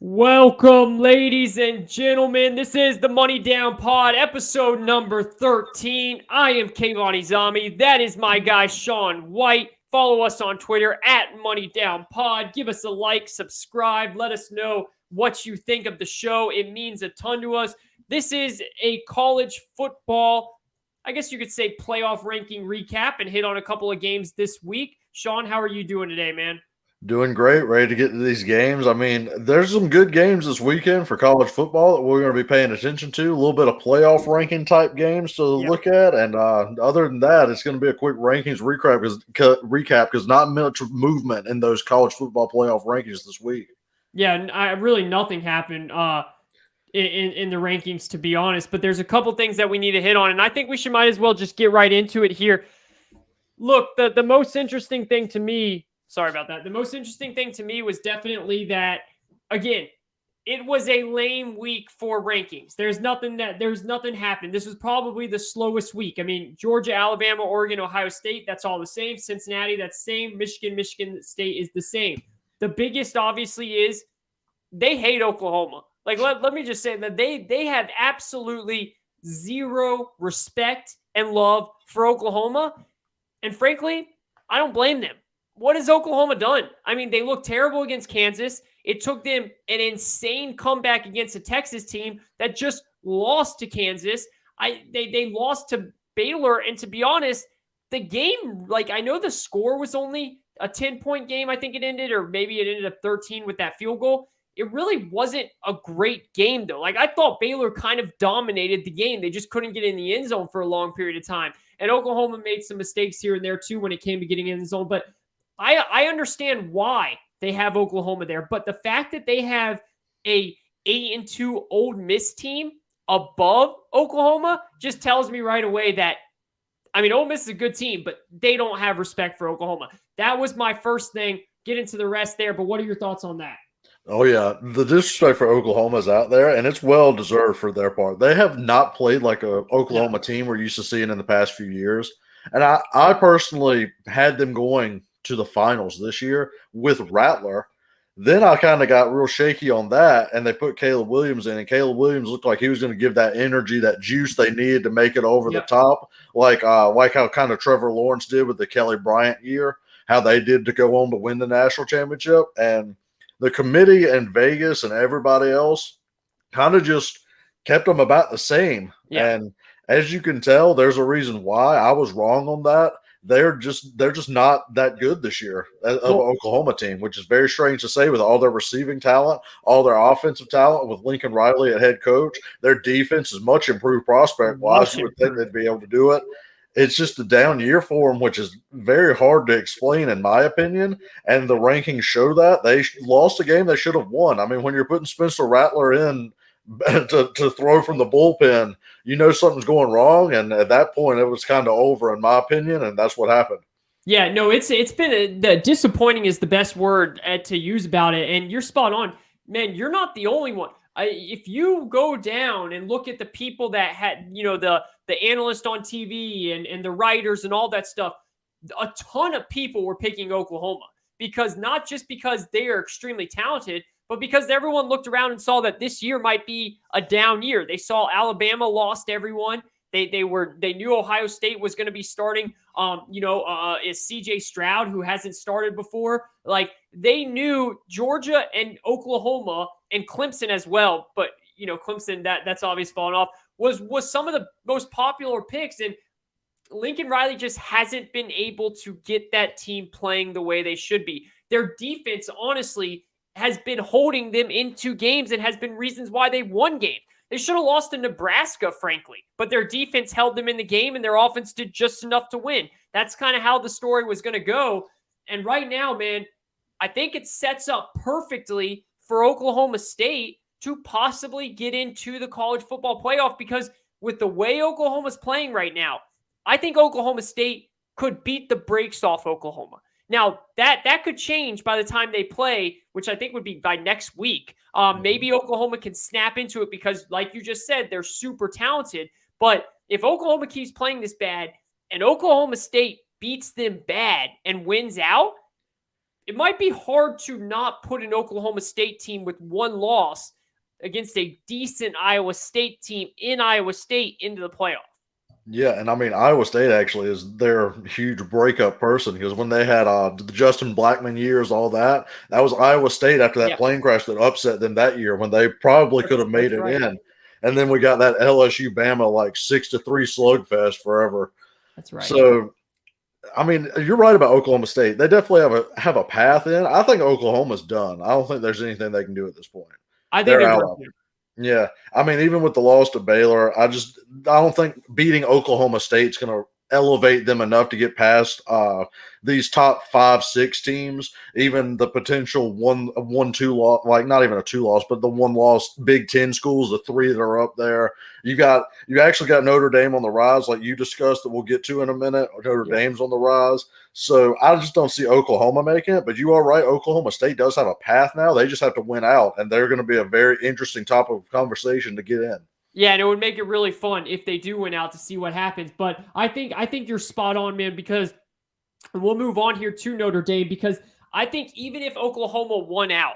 Welcome, ladies and gentlemen. This is the Money Down Pod, episode number 13. I am Kayvon and Shawn. That is my guy, Shawn White. Follow us on Twitter at Money Down Pod. Give us a like, subscribe. Let us know what you think of the show. It means a ton to us. This is a college football, I guess you could say, playoff ranking recap and hit on a couple of games this week. Shawn, how are you doing today, man? Doing great, ready to get to these games. I mean, there's some good games this weekend for college football that we're going to be paying attention to. A little bit of playoff ranking type games to Yeah. look at, and other than that, it's going to be a quick rankings recap because not much movement in those college football playoff rankings this week. Yeah, really nothing happened in the rankings, to be honest. But there's a couple things that we need to hit on, and I think we might as well just get right into it here. Look, the most interesting thing to me, sorry about that. The most interesting thing to me was definitely that, again, it was a lame week for rankings. There's nothing happened. This was probably the slowest week. I mean, Georgia, Alabama, Oregon, Ohio State, that's all the same. Cincinnati, that's the same. Michigan State is the same. The biggest, obviously, is they hate Oklahoma. Like, let me just say that they have absolutely zero respect and love for Oklahoma. And frankly, I don't blame them. What has Oklahoma done? I mean, they looked terrible against Kansas. It took them an insane comeback against a Texas team that just lost to Kansas. They lost to Baylor, and to be honest, the game, like, I know the score was only a 10-point game, I think it ended, or maybe it ended up 13 with that field goal. It really wasn't a great game, though. Like, I thought Baylor kind of dominated the game. They just couldn't get in the end zone for a long period of time. And Oklahoma made some mistakes here and there, too, when it came to getting in the zone. But I understand why they have Oklahoma there. But the fact that they have a 8-2 Ole Miss team above Oklahoma just tells me right away that, I mean, Ole Miss is a good team, but they don't have respect for Oklahoma. That was my first thing. Get into the rest there, but what are your thoughts on that? Oh yeah, the disrespect for Oklahoma is out there, and it's well deserved for their part. They have not played like a No. Oklahoma team we're used to seeing in the past few years, and I personally had them going to the finals this year with Rattler. Then I kind of got real shaky on that, and they put Caleb Williams in, and Caleb Williams looked like he was going to give that energy, that juice they needed to make it over the Yep. top, like how kind of Trevor Lawrence did with the Kelly Bryant year, how they did to go on to win the national championship, and the committee and Vegas and everybody else kind of just kept them about the same. Yeah. And as you can tell, there's a reason why I was wrong on that. They're just not that good this year of Oklahoma team, which is very strange to say with all their receiving talent, all their offensive talent with Lincoln Riley at head coach. Their defense is much improved prospect wise. You would think they'd be able to do it. It's just a down year for them, which is very hard to explain, in my opinion. And the rankings show that they lost a game they should have won. I mean, when you're putting Spencer Rattler in to throw from the bullpen, you know something's going wrong. And at that point, it was kind of over, in my opinion, and that's what happened. Yeah, no, it's been disappointing is the best word to use about it, and you're spot on, man. You're not the only one. If you go down and look at the people that had, the analyst on TV and the writers and all that stuff, a ton of people were picking Oklahoma because not just because they are extremely talented, but because everyone looked around and saw that this year might be a down year. They saw Alabama lost everyone. They knew Ohio State was going to be starting, is CJ Stroud, who hasn't started before. Like, they knew Georgia and Oklahoma and Clemson as well. But, Clemson, that's obviously fallen off, was some of the most popular picks. And Lincoln Riley just hasn't been able to get that team playing the way they should be. Their defense, honestly, has been holding them into games and has been reasons why they won games. They should have lost to Nebraska, frankly, but their defense held them in the game and their offense did just enough to win. That's kind of how the story was going to go. And right now, man, I think it sets up perfectly for Oklahoma State to possibly get into the college football playoff, because with the way Oklahoma's playing right now, I think Oklahoma State could beat the brakes off Oklahoma. Now, that could change by the time they play, which I think would be by next week. Maybe Oklahoma can snap into it because, like you just said, they're super talented. But if Oklahoma keeps playing this bad and Oklahoma State beats them bad and wins out, it might be hard to not put an Oklahoma State team with one loss against a decent Iowa State team in Iowa State into the playoff. Yeah, and I mean Iowa State actually is their huge breakup person because when they had the Justin Blackman years, all that was Iowa State after that plane crash that upset them that year when they probably could have made it in. And then we got that LSU Bama like 6-3 slugfest forever. That's right. So I mean, you're right about Oklahoma State. They definitely have a path in. I think Oklahoma's done. I don't think there's anything they can do at this point. I think they're out. Yeah, I mean, even with the loss to Baylor, I don't think beating Oklahoma State's going to elevate them enough to get past these top 5-6 teams. Even the potential 1-2 loss, like not even a 2 loss, but the 1 loss Big Ten schools, the 3 that are up there. You actually got Notre Dame on the rise, like you discussed, that we'll get to in a minute. Notre Dame's on the rise. So I just don't see Oklahoma making it, but you are right. Oklahoma State does have a path now. They just have to win out, and they're going to be a very interesting topic of conversation to get in. Yeah, and it would make it really fun if they do win out to see what happens. But I think you're spot on, man, because we'll move on here to Notre Dame because I think even if Oklahoma won out,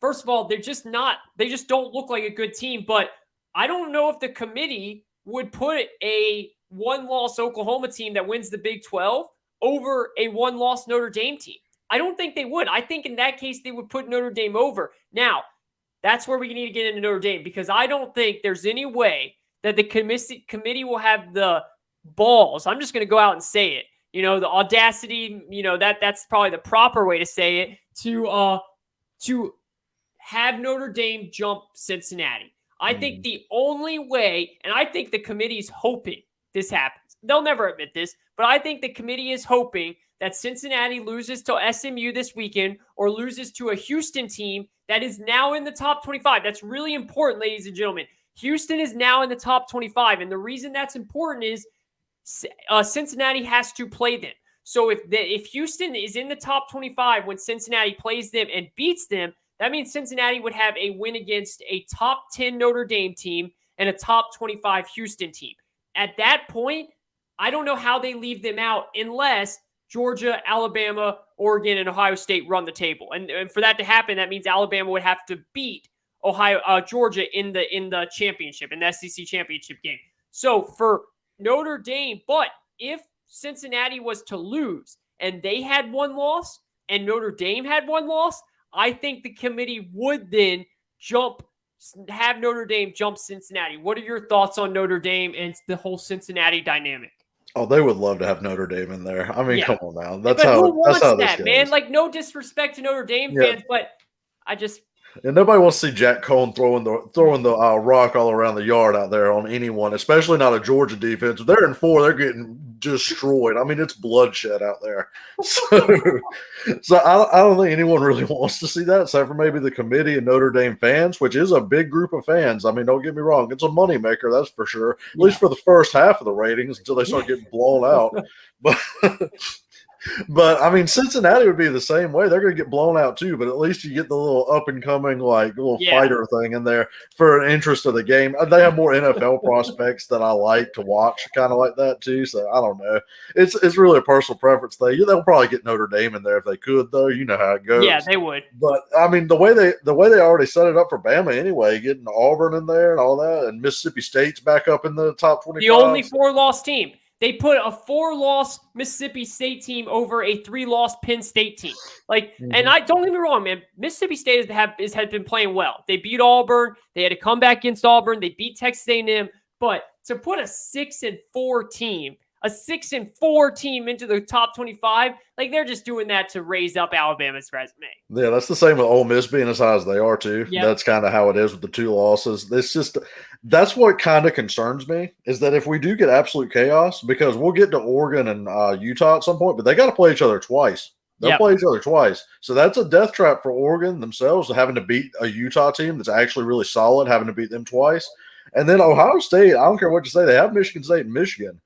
first of all, they just don't look like a good team. But I don't know if the committee would put a 1-loss Oklahoma team that wins the Big 12 over a 1-loss Notre Dame team. I don't think they would. I think in that case, they would put Notre Dame over. Now, that's where we need to get into Notre Dame because I don't think there's any way that the committee will have the balls. I'm just going to go out and say it. The audacity, that's probably the proper way to say it, to have Notre Dame jump Cincinnati. I think the only way, and I think the committee's hoping this happens. They'll never admit this, but I think the committee is hoping that Cincinnati loses to SMU this weekend or loses to a Houston team that is now in the top 25. That's really important, ladies and gentlemen. Houston is now in the top 25, and the reason that's important is Cincinnati has to play them. So if Houston is in the top 25 when Cincinnati plays them and beats them, that means Cincinnati would have a win against a top 10 Notre Dame team and a top 25 Houston team. At that point, I don't know how they leave them out unless Georgia, Alabama, Oregon, and Ohio State run the table. And for that to happen, that means Alabama would have to beat Georgia in the championship, in the SEC championship game. So for Notre Dame, but if Cincinnati was to lose and they had 1 loss and Notre Dame had 1 loss, I think the committee would then have Notre Dame jump Cincinnati. What are your thoughts on Notre Dame and the whole Cincinnati dynamic? Oh, they would love to have Notre Dame in there. I mean, come on now. That's but how. Who wants that's how that, this man? goes. Like, no disrespect to Notre Dame fans, but I just. And nobody wants to see Jack Cohn throwing the rock all around the yard out there on anyone, especially not a Georgia defense. If they're in 4, they're getting destroyed. I mean, it's bloodshed out there. So I don't think anyone really wants to see that, except for maybe the committee and Notre Dame fans, which is a big group of fans. I mean, don't get me wrong. It's a moneymaker, that's for sure, at least for the first half of the ratings until they start getting blown out. But I mean, Cincinnati would be the same way. They're going to get blown out too, but at least you get the little up and coming, like little fighter thing in there for an interest of the game. They have more NFL prospects that I like to watch, kind of like that too. So I don't know. It's really a personal preference thing. They'll probably get Notre Dame in there if they could, though. You know how it goes. Yeah, they would. But I mean, the way they already set it up for Bama anyway, getting Auburn in there and all that, and Mississippi State's back up in the top 25. The only 4-loss team. They put a 4-loss Mississippi State team over a 3-loss Penn State team. And I don't get me wrong, man. Mississippi State has been playing well. They beat Auburn. They had to come back against Auburn. They beat Texas A&M. But to put a 6-4 team into the top 25, they're just doing that to raise up Alabama's resume. Yeah, that's the same with Ole Miss being as high as they are too. Yep. That's kind of how it is with the 2 losses. That's what kind of concerns me is that if we do get absolute chaos, because we'll get to Oregon and Utah at some point, but they got to play each other twice. They'll play each other twice. So that's a death trap for Oregon themselves, having to beat a Utah team that's actually really solid, having to beat them twice. And then Ohio State, I don't care what you say, they have Michigan State and Michigan.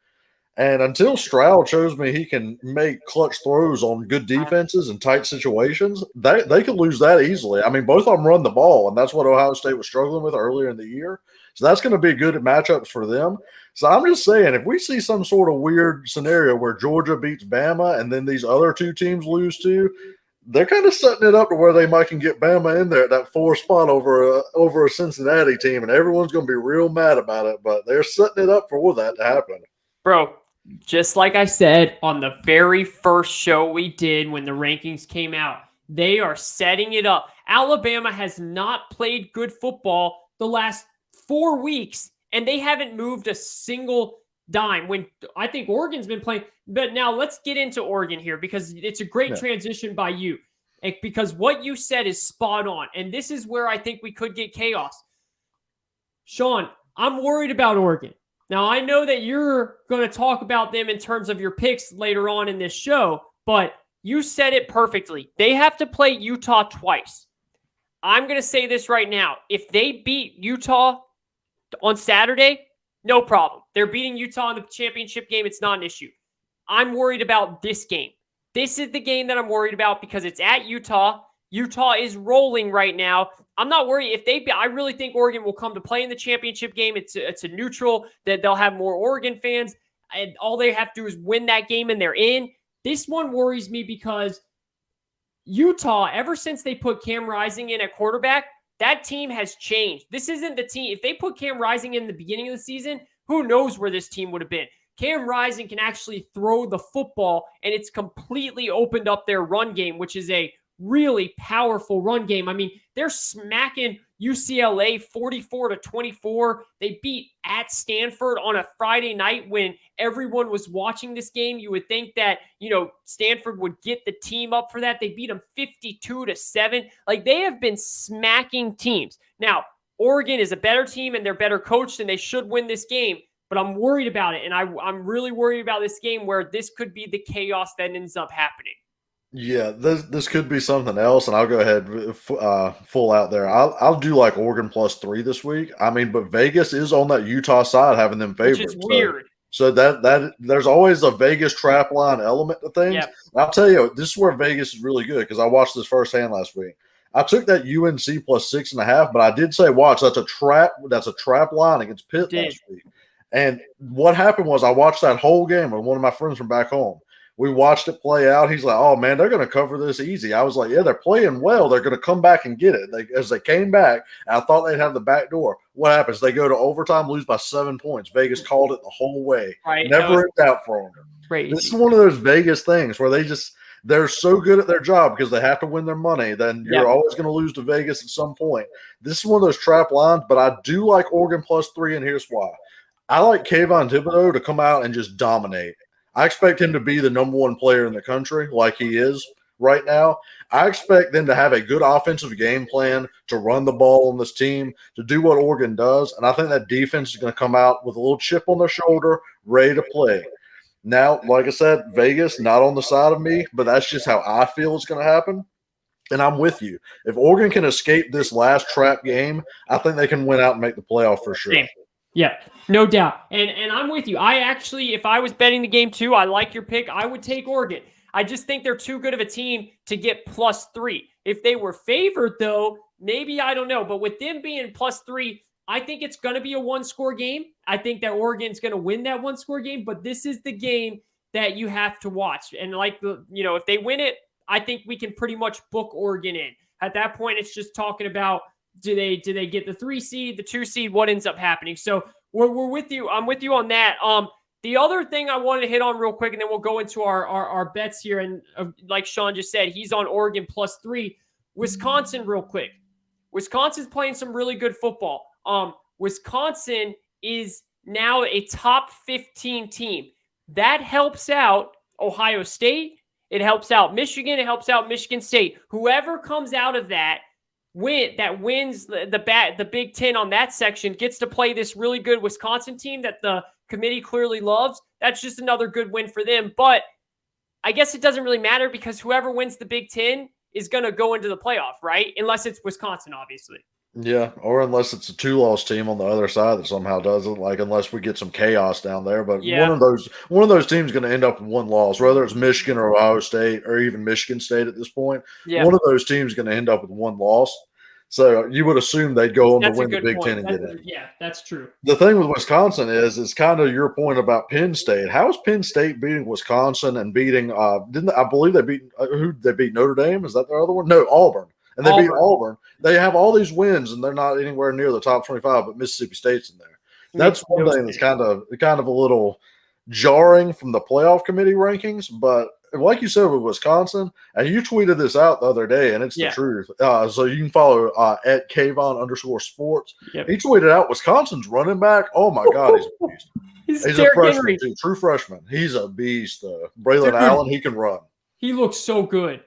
And until Stroud shows me he can make clutch throws on good defenses and tight situations, they could lose that easily. I mean, both of them run the ball, and that's what Ohio State was struggling with earlier in the year. So that's going to be good matchups for them. So I'm just saying, if we see some sort of weird scenario where Georgia beats Bama and then these other 2 teams lose too, they're kind of setting it up to where they might can get Bama in there at that 4 spot over a Cincinnati team, and everyone's going to be real mad about it. But they're setting it up for that to happen. Bro, just like I said on the very first show we did when the rankings came out, they are setting it up. Alabama has not played good football the last 4 weeks, and they haven't moved a single dime when I think Oregon's been playing. But now let's get into Oregon here because it's a great transition by you. Because what you said is spot on. And this is where I think we could get chaos. Shawn, I'm worried about Oregon. Now, I know that you're going to talk about them in terms of your picks later on in this show, but you said it perfectly. They have to play Utah twice. I'm going to say this right now. If they beat Utah on Saturday, no problem. They're beating Utah in the championship game. It's not an issue. I'm worried about this game. This is the game that I'm worried about because it's at Utah. Utah is rolling right now. I'm not worried if they. I really think Oregon will come to play in the championship game. It's a neutral that they'll have more Oregon fans, and all they have to do is win that game, and they're in. This one worries me because Utah, ever since they put Cam Rising in at quarterback, that team has changed. This isn't the team. If they put Cam Rising in the beginning of the season, who knows where this team would have been? Cam Rising can actually throw the football, and it's completely opened up their run game, which is a really powerful run game. I mean, they're smacking UCLA 44-24. They beat at Stanford on a Friday night when everyone was watching this game. You would think that, Stanford would get the team up for that. They beat them 52-7. Like, they have been smacking teams. Now, Oregon is a better team and they're better coached and they should win this game, but I'm worried about it. And I'm really worried about this game where this could be the chaos that ends up happening. Yeah, this could be something else, and I'll go ahead full out there. I'll do like Oregon +3 this week. I mean, but Vegas is on that Utah side, having them favored. Which is weird. So that there's always a Vegas trap line element to things. Yep. I'll tell you, this is where Vegas is really good because I watched this firsthand last week. I took that UNC +6.5, but I did say, watch, that's a trap line against Pitt last week. And what happened was I watched that whole game with one of my friends from back home. We watched it play out. He's like, oh, man, they're going to cover this easy. I was like, yeah, they're playing well. They're going to come back and get it. As they came back, I thought they'd have the back door. What happens? They go to overtime, lose by 7 points. Vegas called it the whole way. Right. Never in doubt for them. Crazy. This is one of those Vegas things where they're so good at their job because they have to win their money. Then you're always going to lose to Vegas at some point. This is one of those trap lines, but I do like Oregon +3, and here's why. I like Kayvon Thibodeau to come out and just dominate. I expect him to be the number one player in the country like he is right now. I expect them to have a good offensive game plan, to run the ball on this team, to do what Oregon does. And I think that defense is going to come out with a little chip on their shoulder, ready to play. Now, like I said, Vegas, not on the side of me, but that's just how I feel it's going to happen. And I'm with you. If Oregon can escape this last trap game, I think they can win out and make the playoff for sure. Same. Yeah, no doubt. And I'm with you. I actually, if I was betting the game too, I like your pick. I would take Oregon. I just think they're too good of a team to get +3. If they were favored, though, maybe, I don't know. But with them being +3, I think it's going to be a one-score game. I think that Oregon's going to win that one-score game. But this is the game that you have to watch. And if they win it, I think we can pretty much book Oregon in. At that point, it's just talking about, do they get the 3 seed, the 2 seed? What ends up happening? So we're with you. I'm with you on that. The other thing I wanted to hit on real quick, and then we'll go into our bets here. And like Shawn just said, he's on Oregon +3. Wisconsin, real quick. Wisconsin's playing some really good football. Wisconsin is now a top 15 team. That helps out Ohio State. It helps out Michigan. It helps out Michigan State. Whoever comes out of that wins the Big Ten on that section gets to play this really good Wisconsin team that the committee clearly loves. That's just another good win for them. But I guess it doesn't really matter because whoever wins the Big Ten is going to go into the playoff, right? Unless it's Wisconsin, obviously. Yeah, or unless it's a 2-loss team on the other side that somehow does it, like unless we get some chaos down there. But one of those teams is going to end up with 1 loss, whether it's Michigan or Ohio State or even Michigan State at this point. Yeah. One of those teams is going to end up with 1 loss. So you would assume they'd go on to That's a win the good Big point. Ten and get in. Yeah, that's true. The thing with Wisconsin is it's kind of your point about Penn State. How is Penn State beating Wisconsin and beating? Didn't I believe they beat who? They beat Notre Dame. Is that their other one? No, Auburn. And they beat Auburn. They have all these wins and they're not anywhere near the top 25. But Mississippi State's in there. That's one thing that's kind of a little jarring from the playoff committee rankings. But like you said with Wisconsin, and you tweeted this out the other day, and it's the truth. So you can follow at Kayvon_sports. Yep. He tweeted out Wisconsin's running back. Oh my God, he's a beast. He's a freshman too, true freshman. He's a beast. Braylon Allen, he can run. He looks so good.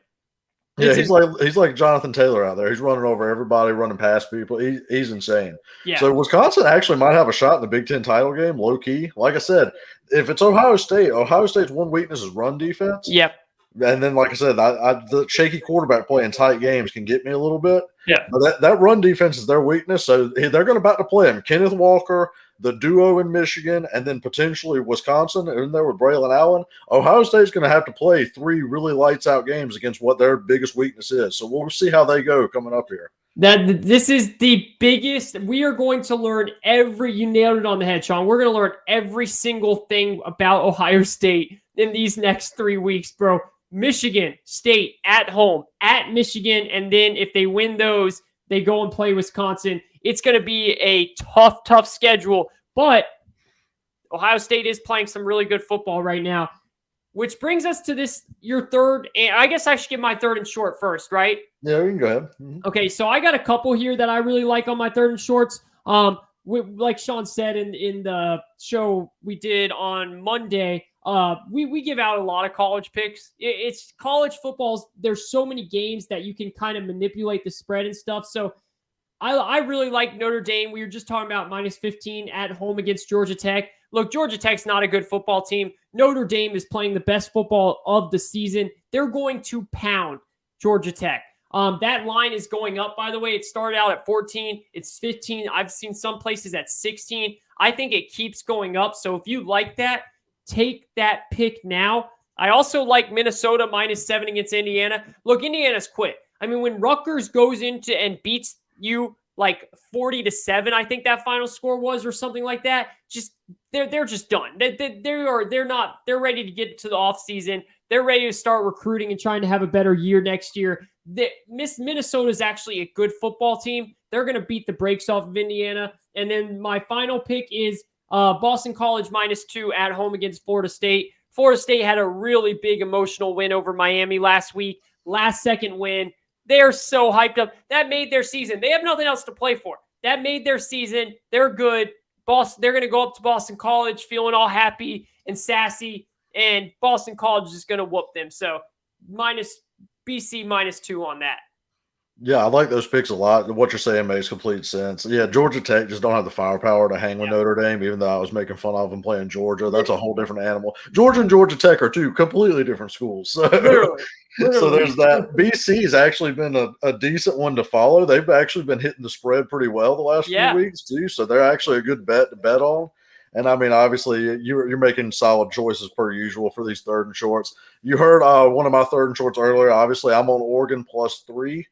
Yeah, he's like Jonathan Taylor out there. He's running over everybody, running past people. He's insane. Yeah. So Wisconsin actually might have a shot in the Big Ten title game, low key. Like I said, if it's Ohio State's one weakness is run defense. Yep. And then, like I said, the shaky quarterback play in tight games can get me a little bit. Yeah. But that run defense is their weakness, so they're going to about to play him. Kenneth Walker, the duo in Michigan, and then potentially Wisconsin, in there with Braylon Allen. Ohio State's going to have to play 3 really lights-out games against what their biggest weakness is. So we'll see how they go coming up here. This is the biggest. We are going to learn you nailed it on the head, Shawn. We're going to learn every single thing about Ohio State in these next 3 weeks, bro. Michigan State at home, at Michigan, and then if they win those, they go and play Wisconsin. It's going to be a tough schedule, but Ohio State is playing some really good football right now, which brings us to your third, and I guess I should give my third and short first, right? Yeah, we can go ahead. Mm-hmm. Okay, so I got a couple here that I really like on my third and shorts. Like Shawn said in the show we did on Monday, we give out a lot of college picks. It's college footballs. There's so many games that you can kind of manipulate the spread and stuff. So I really like Notre Dame. We were just talking about -15 at home against Georgia Tech. Look, Georgia Tech's not a good football team. Notre Dame is playing the best football of the season. They're going to pound Georgia Tech. That line is going up, by the way. It started out at 14. It's 15. I've seen some places at 16. I think it keeps going up. So if you like that, take that pick now. I also like Minnesota -7 against Indiana. Look, Indiana's quit. I mean, when Rutgers goes into and beats you like 40-7, I think that final score was, or something like that. Just they're just done. They're ready to get to the offseason. They're ready to start recruiting and trying to have a better year next year. Minnesota is actually a good football team. They're going to beat the brakes off of Indiana. And then my final pick is Boston College -2 at home against Florida State. Florida State had a really big emotional win over Miami last week. Last second win. They're so hyped up. That made their season. They have nothing else to play for. That made their season. They're good. They're going to go up to Boston College feeling all happy and sassy, and Boston College is going to whoop them. So BC -2 on that. Yeah, I like those picks a lot. What you're saying makes complete sense. Yeah, Georgia Tech just don't have the firepower to hang with Notre Dame, even though I was making fun of them playing Georgia. That's a whole different animal. Georgia and Georgia Tech are two completely different schools. So, Literally. So there's that. BC has actually been a decent one to follow. They've actually been hitting the spread pretty well the last few weeks, too. So they're actually a good bet to bet on. And I mean, obviously, you're making solid choices per usual for these third and shorts. You heard one of my third and shorts earlier. Obviously, I'm on Oregon +3.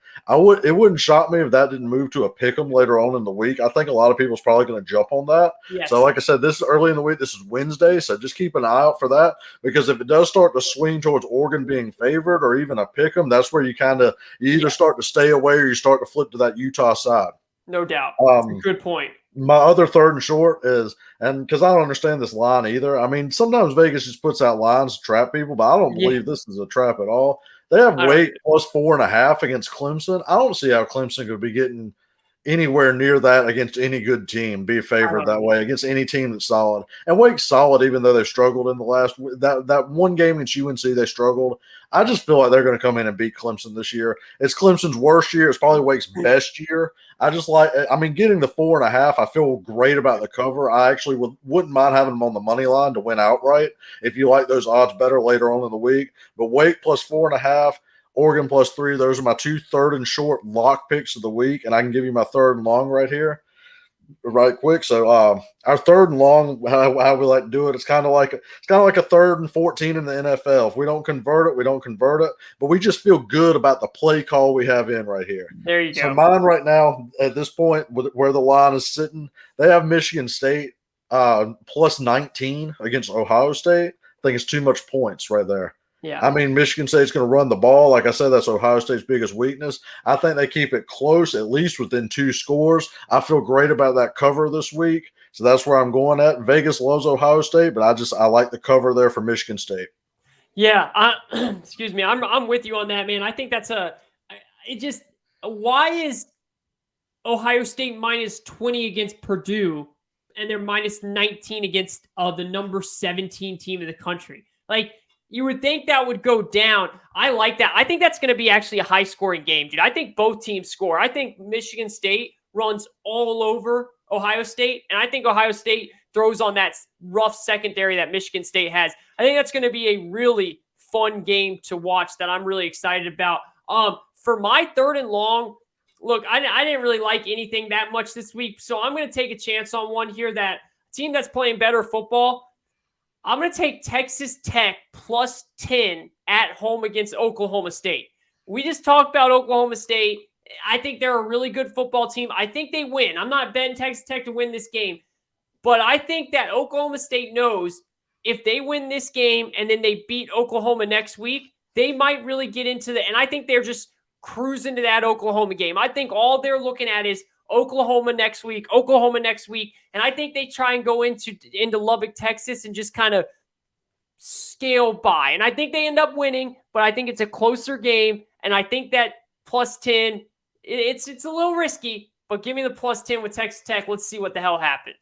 It wouldn't shock me if that didn't move to a pick 'em later on in the week. I think a lot of people's probably going to jump on that. Yes. So, like I said, this is early in the week. This is Wednesday, so just keep an eye out for that, because if it does start to swing towards Oregon being favored or even a pick 'em, that's where you either start to stay away or you start to flip to that Utah side. No doubt. That's a good point. My other third and short is, and because I don't understand this line either. I mean, sometimes Vegas just puts out lines to trap people, but I don't believe this is a trap at all. They have Wake +4.5 against Clemson. I don't see how Clemson could be getting anywhere near that against any good team, be favored that way against any team that's solid. And Wake's solid, even though they've struggled in the last that one game against UNC, they struggled. I just feel like they're going to come in and beat Clemson this year. It's Clemson's worst year. It's probably Wake's best year. Getting the 4.5, I feel great about the cover. I actually wouldn't mind having them on the money line to win outright if you like those odds better later on in the week. But Wake +4.5, Oregon +3. Those are my two third and short lock picks of the week, and I can give you my third and long right here. right quick. So our third and long, how we like to do it, it's kind of like a 3rd and 14 in the NFL. If we don't convert it, we don't convert it. But we just feel good about the play call we have in right here. There you So go. mine right now at this point, where the line is sitting, they have Michigan State plus 19 against Ohio State. I think it's too much points right there. Yeah. I mean, Michigan State's going to run the ball. Like I said, that's Ohio State's biggest weakness. I think they keep it close, at least within 2 scores. I feel great about that cover this week. So that's where I'm going at. Vegas loves Ohio State, but I like the cover there for Michigan State. Yeah. Excuse me. I'm with you on that, man. I think that's why is Ohio State minus 20 against Purdue and they're minus 19 against the number 17 team in the country? Like, you would think that would go down. I like that. I think that's going to be actually a high-scoring game, dude. I think both teams score. I think Michigan State runs all over Ohio State, and I think Ohio State throws on that rough secondary that Michigan State has. I think that's going to be a really fun game to watch that I'm really excited about. For my third and long, look, I didn't really like anything that much this week, so I'm going to take a chance on one here that team that's playing better football. I'm going to take Texas Tech plus 10 at home against Oklahoma State. We just talked about Oklahoma State. I think they're a really good football team. I think they win. I'm not betting Texas Tech to win this game, but I think that Oklahoma State knows if they win this game and then they beat Oklahoma next week, they might really get into the – and I think they're just cruising to that Oklahoma game. I think all they're looking at is Oklahoma next week. And I think they try and go into Lubbock, Texas and just kind of scale by. And I think they end up winning, but I think it's a closer game. And I think that plus 10, it's a little risky, but give me the plus 10 with Texas Tech. Let's see what the hell happens.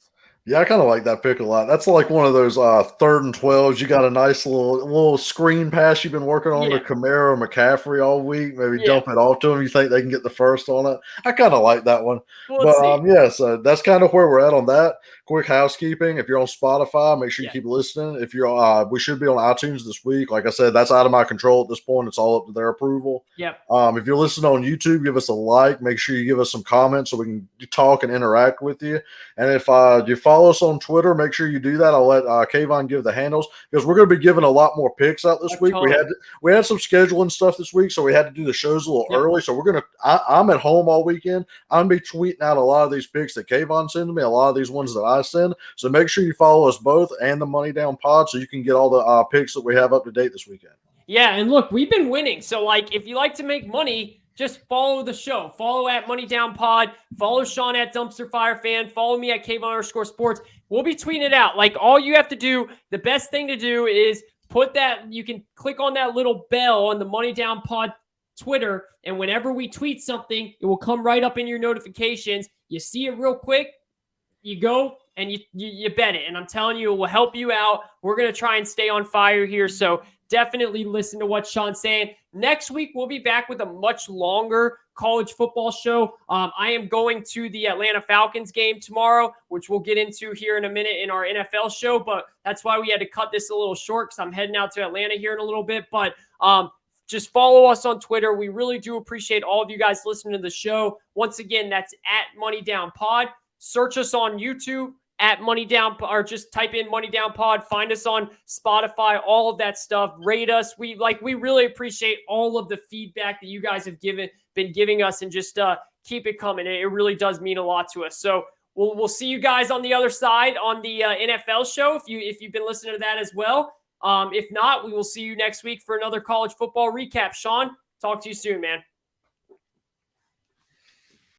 Yeah, I kind of like that pick a lot. That's like one of those 3rd and 12s. You got a nice little screen pass you've been working on to Kamara or McCaffrey all week. Maybe dump it off to them. You think they can get the first on it. I kind of like that one. But so that's kind of where we're at on that. Quick housekeeping. If you're on Spotify, make sure you keep listening. If you're we should be on iTunes this week. Like I said, that's out of my control at this point. It's all up to their approval. Yep. If you're listening on YouTube, give us a like. Make sure you give us some comments so we can talk and interact with you. And if you follow us on Twitter, make sure you do that. I'll let Kayvon give the handles because we're going to be giving a lot more picks out this week. We had some scheduling stuff this week, so we had to do the shows a little early. So I'm at home all weekend. I'm going to be tweeting out a lot of these picks that Kayvon sends me, a lot of these ones that I send. So make sure you follow us both and the Money Down Pod so you can get all the picks that we have up to date this weekend. Yeah, and look, we've been winning. So, if you like to make money, just follow the show. Follow at Money Down Pod. Follow Shawn at Dumpster Fire Fan. Follow me at Kayvon_sports. We'll be tweeting it out. All you have to do, the best thing to do is you can click on that little bell on the Money Down Pod Twitter, and whenever we tweet something, it will come right up in your notifications. You see it real quick, you go and you bet it. And I'm telling you, it will help you out. We're going to try and stay on fire here. So definitely listen to what Shawn's saying. Next week, we'll be back with a much longer college football show. I am going to the Atlanta Falcons game tomorrow, which we'll get into here in a minute in our NFL show. But that's why we had to cut this a little short because I'm heading out to Atlanta here in a little bit. But just follow us on Twitter. We really do appreciate all of you guys listening to the show. Once again, that's at Money Down Pod. Search us on YouTube at Money Down, or just type in Money Down Pod. Find us on Spotify, all of that stuff. Rate us. We really appreciate all of the feedback that you guys have been giving us, and just keep it coming. It really does mean a lot to us. So we'll see you guys on the other side on the NFL show if you've been listening to that as well. If not, we will see you next week for another college football recap. Shawn, talk to you soon, man.